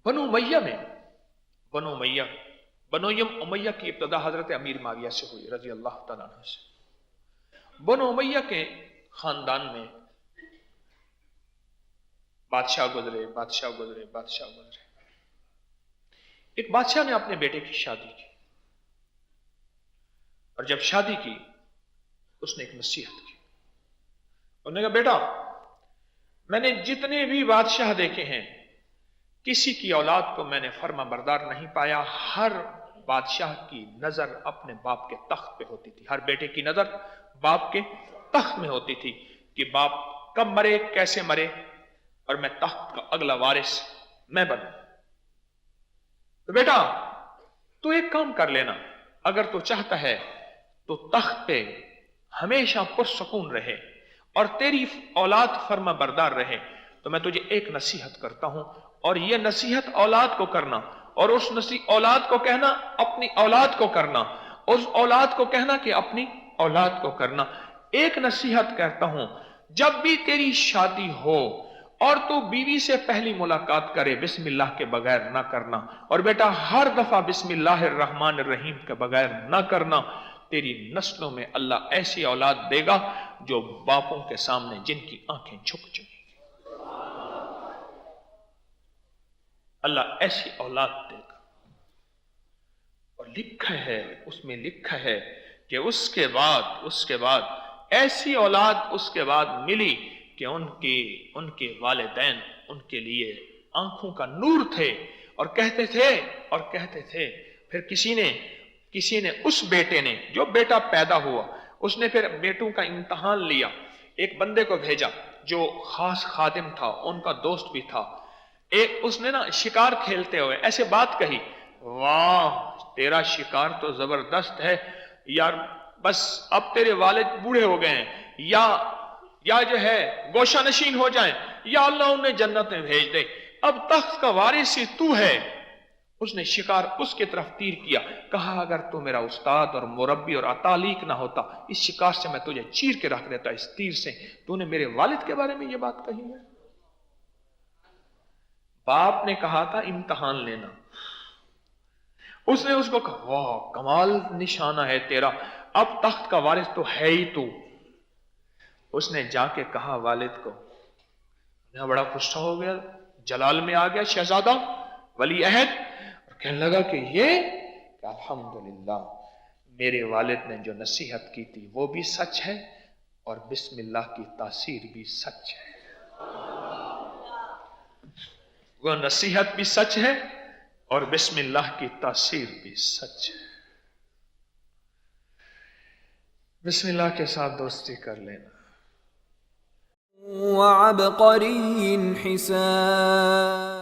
بنو امیہ کی ابتدا حضرت امیر معاویہ سے ہوئی رضی اللہ تعالیٰ عنہ سے۔ بنو امیہ کے خاندان میں بادشاہ گزرے۔ ایک بادشاہ نے اپنے بیٹے کی شادی کی، اور جب شادی کی اس نے ایک نصیحت کی۔ انہوں نے کہا بیٹا، میں نے جتنے بھی بادشاہ دیکھے ہیں کسی کی اولاد کو میں نے فرما بردار نہیں پایا، ہر بادشاہ کی نظر اپنے باپ کے تخت پہ ہوتی تھی، ہر بیٹے کی نظر باپ کے تخت میں ہوتی تھی کہ باپ کب مرے، کیسے مرے، اور میں تخت کا اگلا وارث میں بنوں۔ تو بیٹا تو ایک کام کر لینا، اگر تو چاہتا ہے تو تخت پہ ہمیشہ پرسکون رہے اور تیری اولاد فرما بردار رہے، تو میں تجھے ایک نصیحت کرتا ہوں، اور یہ نصیحت اولاد کو کرنا، اور اس اولاد کو کہنا اپنی اولاد کو کرنا، اس اولاد کو کہنا کہ اپنی اولاد کو کرنا۔ ایک نصیحت کہتا ہوں، جب بھی تیری شادی ہو اور تو بیوی سے پہلی ملاقات کرے بسم اللہ کے بغیر نہ کرنا، اور بیٹا ہر دفعہ بسم اللہ الرحمن الرحیم کے بغیر نہ کرنا۔ تیری نسلوں میں اللہ ایسی اولاد دے گا جو باپوں کے سامنے جن کی آنکھیں جھک چکی، اللہ ایسی اولاد دے گا۔ اور لکھا ہے، اس میں لکھا ہے کہ اس کے بعد ایسی اولاد اس کے بعد ملی کہ ان کے والدین ان کے لیے آنکھوں کا نور تھے، اور کہتے تھے پھر کسی نے اس بیٹے نے، جو بیٹا پیدا ہوا، اس نے پھر بیٹوں کا امتحان لیا، ایک بندے کو بھیجا جو خاص خادم تھا، ان کا دوست بھی تھا، اس نے نا شکار کھیلتے ہوئے ایسے بات کہی، واہ تیرا شکار تو زبردست ہے یار، بس اب تیرے والد بوڑھے ہو گئے ہیں، یا جو ہے گوشہ نشین ہو جائیں، یا اللہ انہیں جنت میں بھیج دے، اب تخت کا وارث ہی تو ہے۔ اس نے شکار اس کے طرف تیر کیا، کہا اگر تو میرا استاد اور مربی اور اتالیق نہ ہوتا، اس شکار سے میں تجھے چیر کے رکھ دیتا، اس تیر سے، تو نے میرے والد کے بارے میں یہ بات کہی ہے۔ باپ نے کہا تھا امتحان لینا، اس نے اس کو کہا واہ کمال نشانہ ہے تیرا، اب تخت کا وارث تو ہے ہی تو۔ اس نے جا کے کہا والد کو، بڑا غصہ ہو گیا، جلال میں آ گیا شہزادہ ولی عہد، اور کہنے لگا کہ الحمدللہ میرے والد نے جو نصیحت کی تھی وہ بھی سچ ہے، اور بسم اللہ کی تاثیر بھی سچ ہے، وہ نصیحت بھی سچ ہے اور بسم اللہ کی تاثیر بھی سچ ہے۔ بسم اللہ کے ساتھ دوستی کر لینا۔ وعبقری حسان